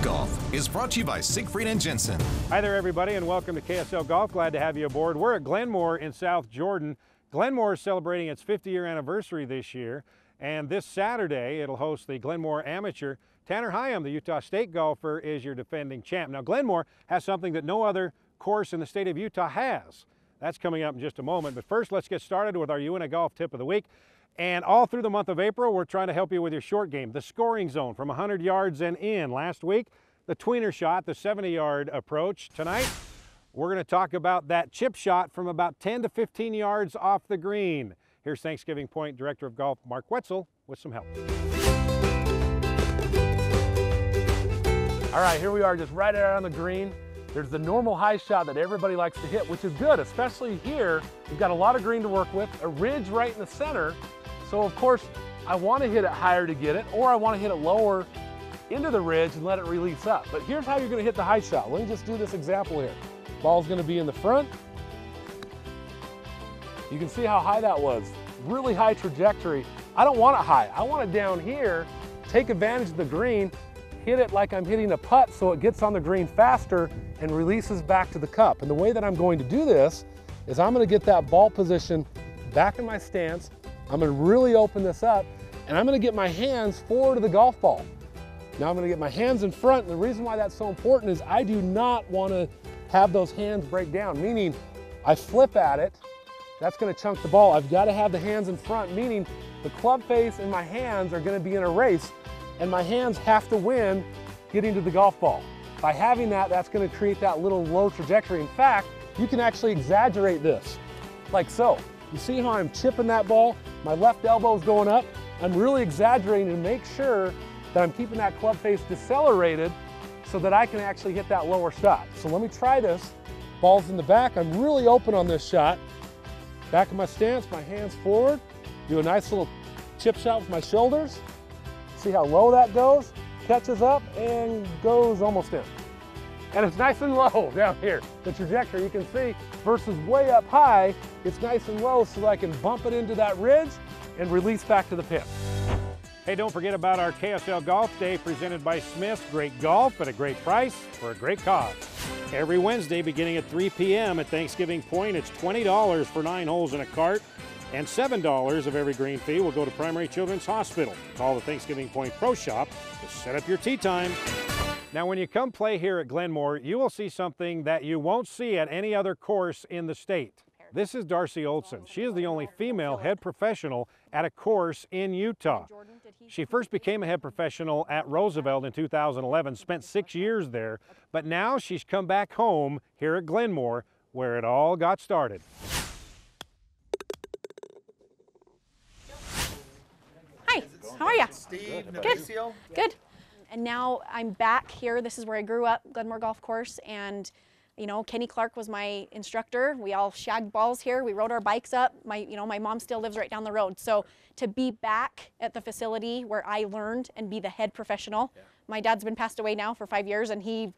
Golf is brought to you by Siegfried and Jensen. Hi there, everybody, and welcome to KSL Golf. Glad to have you aboard. We're at Glenmore in South Jordan. Glenmore is celebrating its 50-year anniversary this year, and this Saturday it'll host the Glenmore Amateur. Tanner Hyam, the Utah State golfer, is your defending champ. Now, Glenmore has something that no other course in the state of Utah has. That's coming up in just a moment, but first let's get started with our UNA Golf Tip of the Week. And all through the month of April, we're trying to help you with your short game. The scoring zone from 100 yards and in. Last week, the tweener shot, the 70-yard approach. Tonight, we're going to talk about that chip shot from about 10 to 15 yards off the green. Here's Thanksgiving Point Director of Golf, Mark Wetzel, with some help. All right, here we are just right out on the green. There's the normal high shot that everybody likes to hit, which is good, especially here. We've got a lot of green to work with, a ridge right in the center. So of course, I want to hit it higher to get it, or I want to hit it lower into the ridge and let it release up. But here's how you're going to hit the high shot. Let me just do this example here. Ball's going to be in the front. You can see how high that was. Really high trajectory. I don't want it high. I want it down here, take advantage of the green, hit it like I'm hitting a putt so it gets on the green faster and releases back to the cup. And the way that I'm going to do this is I'm going to get that ball position back in my stance. I'm going to really open this up, and I'm going to get my hands forward to the golf ball. Now I'm going to get my hands in front, and the reason why that's so important is I do not want to have those hands break down, meaning I flip at it, that's going to chunk the ball. I've got to have the hands in front, meaning the club face and my hands are going to be in a race, and my hands have to win getting to the golf ball. By having that, that's going to create that little low trajectory. In fact, you can actually exaggerate this, like so. You see how I'm chipping that ball? My left elbow's going up. I'm really exaggerating to make sure that I'm keeping that club face decelerated so that I can actually hit that lower shot. So let me try this. Ball's in the back. I'm really open on this shot. Back in my stance, my hands forward. Do a nice little chip shot with my shoulders. See how low that goes? Catches up and goes almost in. And it's nice and low down here. The trajectory you can see versus way up high, it's nice and low so that I can bump it into that ridge and release back to the pin. Hey, don't forget about our KSL Golf Day presented by Smith's. Great golf at a great price for a great cause. Every Wednesday beginning at 3 p.m. at Thanksgiving Point, it's $20 for 9 holes in a cart, and $7 of every green fee will go to Primary Children's Hospital. Call the Thanksgiving Point Pro Shop to set up your tee time. Now, when you come play here at Glenmore, you will see something that you won't see at any other course in the state. This is Dehlin-Olsen. She is the only female head professional at a course in Utah. She first became a head professional at Roosevelt in 2011, spent 6 years there, but now she's come back home here at Glenmore, where it all got started. Hi, how are you? Steve, Good. Good. And now I'm back here. This is where I grew up, Glenmore Golf Course, and you know, Kenny Clark was my instructor. We all shagged balls here. We rode our bikes up. My mom still lives right down the road. So to be back at the facility where I learned and be the head professional. My dad's been passed away now for 5 years, and he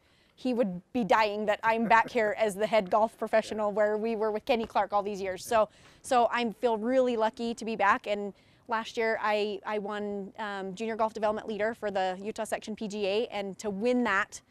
would be dying that I'm back here as the head golf professional where we were with Kenny Clark all these years. So I feel really lucky to be back. And last year I won Junior Golf Development Leader for the Utah Section PGA, and to win that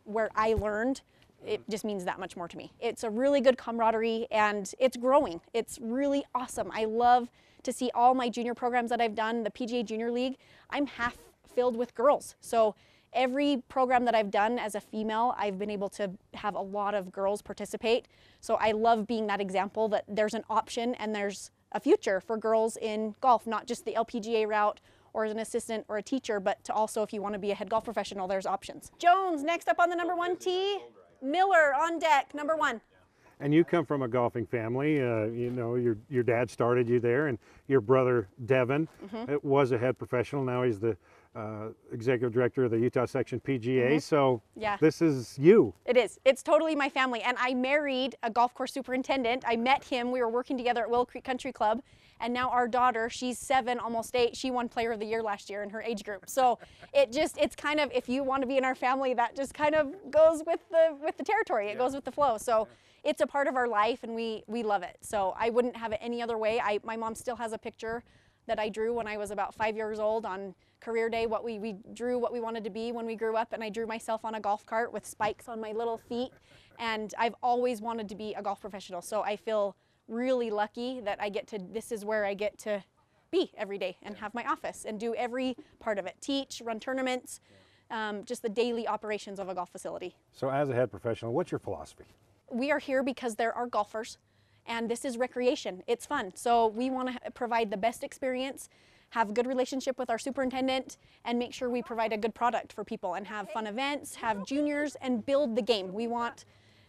where I learned, it just means that much more to me. It's a really good camaraderie, and it's growing. It's really awesome. I love to see all my junior programs that I've done, the PGA Junior League. I'm half filled with girls. So every program that I've done as a female, I've been able to have a lot of girls participate. So I love being that example that there's an option and there's a future for girls in golf, not just the LPGA route or as an assistant or a teacher, but to also, if you want to be a head golf professional, there's options. Jones next up on the number 1 tee. Miller on deck, number 1. And you come from a golfing family. You know, your dad started you there, and your brother Devin was a head professional. Now he's the executive director of the Utah Section PGA. So yeah, this is you. It is. It's totally my family. And I married a golf course superintendent. I met him. We were working together at Willow Creek Country Club. And now our daughter, she's 7, almost 8. She won Player of the Year last year in her age group. So it's kind of, if you want to be in our family, that just kind of goes with the territory. It goes with the flow. So it's a part of our life, and we love it. So I wouldn't have it any other way. My mom still has a picture that I drew when I was about 5 years old on career day. We drew what we wanted to be when we grew up, and I drew myself on a golf cart with spikes on my little feet. And I've always wanted to be a golf professional. So I feel really lucky that this is where I get to be every day and have my office and do every part of it. Teach, run tournaments, just the daily operations of a golf facility. So as a head professional, what's your philosophy? We are here because there are golfers, and this is recreation. It's fun. So we want to provide the best experience, have a good relationship with our superintendent, and make sure we provide a good product for people and have fun events, have juniors, and build the game. We want,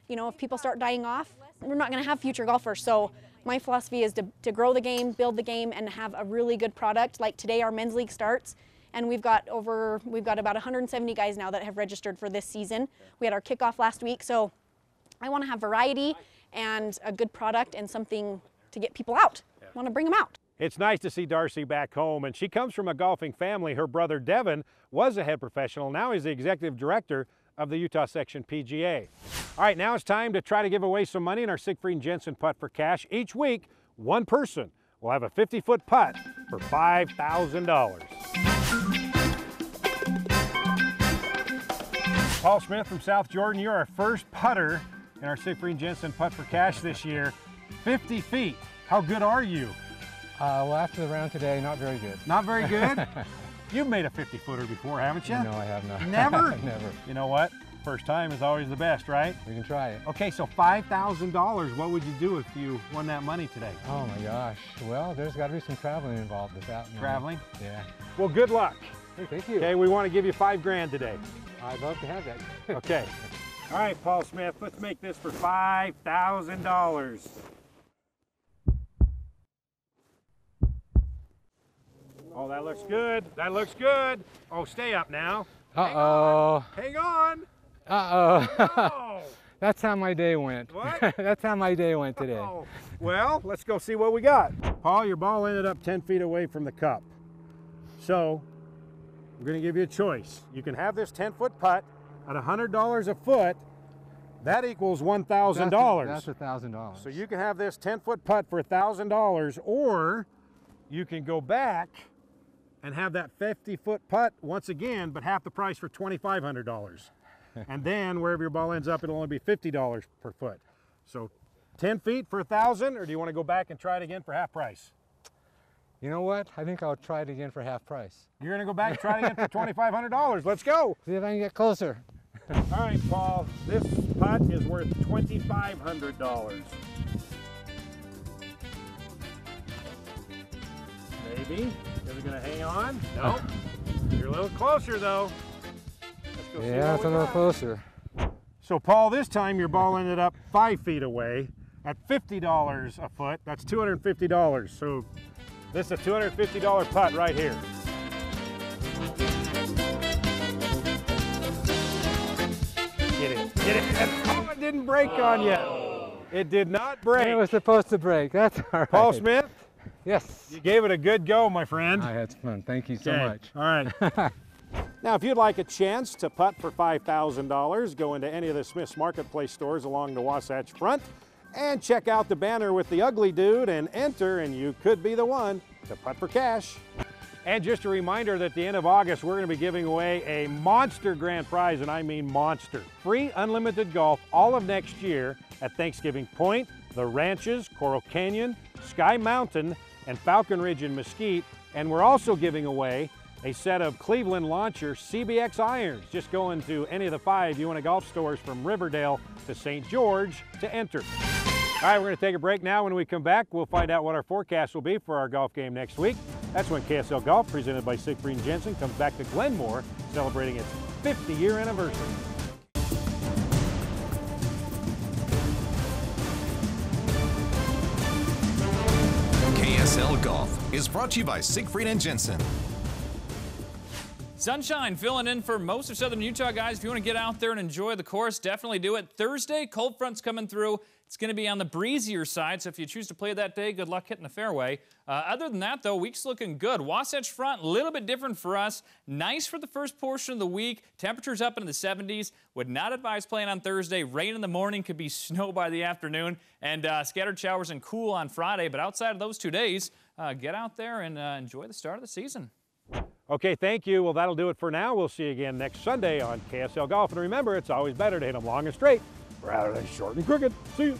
you know, if people start dying off, we're not going to have future golfers. So my philosophy is to grow the game, build the game, and have a really good product. Like today, our men's league starts, and we've got about 170 guys now that have registered for this season. We had our kickoff last week, so I want to have variety and a good product and something to get people out. I want to bring them out. It's nice to see Darcy back home, and she comes from a golfing family. Her brother Devin was a head professional. Now he's the executive director of the Utah Section PGA. All right, now it's time to try to give away some money in our Siegfried and Jensen Putt for Cash. Each week, one person will have a 50-foot putt for $5,000. Paul Smith from South Jordan, you're our first putter in our Siegfried and Jensen Putt for Cash this year. 50 feet. How good are you? Well, after the round today, not very good. Not very good? You've made a 50-footer before, haven't you? No, I have not. Never? Never. You know what? First time is always the best, right? We can try it. Okay, so $5,000. What would you do if you won that money today? Oh my gosh. Well, there's got to be some traveling involved with that. Traveling? Yeah. Well, good luck. Hey, thank you. Okay, we want to give you $5,000 today. I'd love to have that. Okay. All right, Paul Smith, let's make this for $5,000. Oh, that looks good. That looks good. Oh, stay up now. Uh-oh. Hang on. Uh-oh. Oh. That's how my day went. What? That's how my day went today. Oh. Well, let's go see what we got. Paul, your ball ended up 10 feet away from the cup. So, we're going to give you a choice. You can have this 10-foot putt at $100 a foot. That equals $1,000. That's $1,000. So you can have this 10-foot putt for $1,000, or you can go back and have that 50-foot putt once again, but half the price for $2,500. And then wherever your ball ends up, it'll only be $50 per foot. So 10 feet for $1,000, or do you want to go back and try it again for half price? You know what? I think I'll try it again for half price. You're going to go back and try it again for $2,500. Let's go. See if I can get closer. All right, Paul, this putt is worth $2,500. Maybe. Is it going to hang on? No. You're a little closer, though. Let's go see Yeah, it's a little closer. So, Paul, this time your ball ended up 5 feet away at $50 a foot. That's $250. So, this is a $250 putt right here. Get it. Get it. Oh, it didn't break on you. It did not break. It was supposed to break. That's all right. Paul Smith? Yes. You gave it a good go, my friend. I had fun. Thank you so Okay. much. All right. Now, if you'd like a chance to putt for $5,000, go into any of the Smith's Marketplace stores along the Wasatch Front and check out the banner with the ugly dude and enter, and you could be the one to putt for cash. And just a reminder that at the end of August, we're going to be giving away a monster grand prize, and I mean monster. Free unlimited golf all of next year at Thanksgiving Point, the Ranches, Coral Canyon, Sky Mountain, and Falcon Ridge in Mesquite. And we're also giving away a set of Cleveland Launcher CBX irons. Just go into any of the 5 UNA Golf stores from Riverdale to St. George to enter. All right, we're going to take a break now. When we come back, we'll find out what our forecast will be for our golf game next week. That's when KSL Golf, presented by Siegfried and Jensen, comes back to Glenmore, celebrating its 50-year anniversary. KSL Golf is brought to you by Siegfried and Jensen. Sunshine filling in for most of Southern Utah, guys. If you want to get out there and enjoy the course, definitely do it. Thursday, cold front's coming through. It's going to be on the breezier side, so if you choose to play that day, good luck hitting the fairway. Other than that, though, week's looking good. Wasatch Front, a little bit different for us. Nice for the first portion of the week. Temperatures up into the 70s. Would not advise playing on Thursday. Rain in the morning, could be snow by the afternoon, and scattered showers and cool on Friday. But outside of those 2 days, get out there and enjoy the start of the season. Okay, thank you. Well, that'll do it for now. We'll see you again next Sunday on KSL Golf. And remember, it's always better to hit them long and straight rather than short and crooked. See you.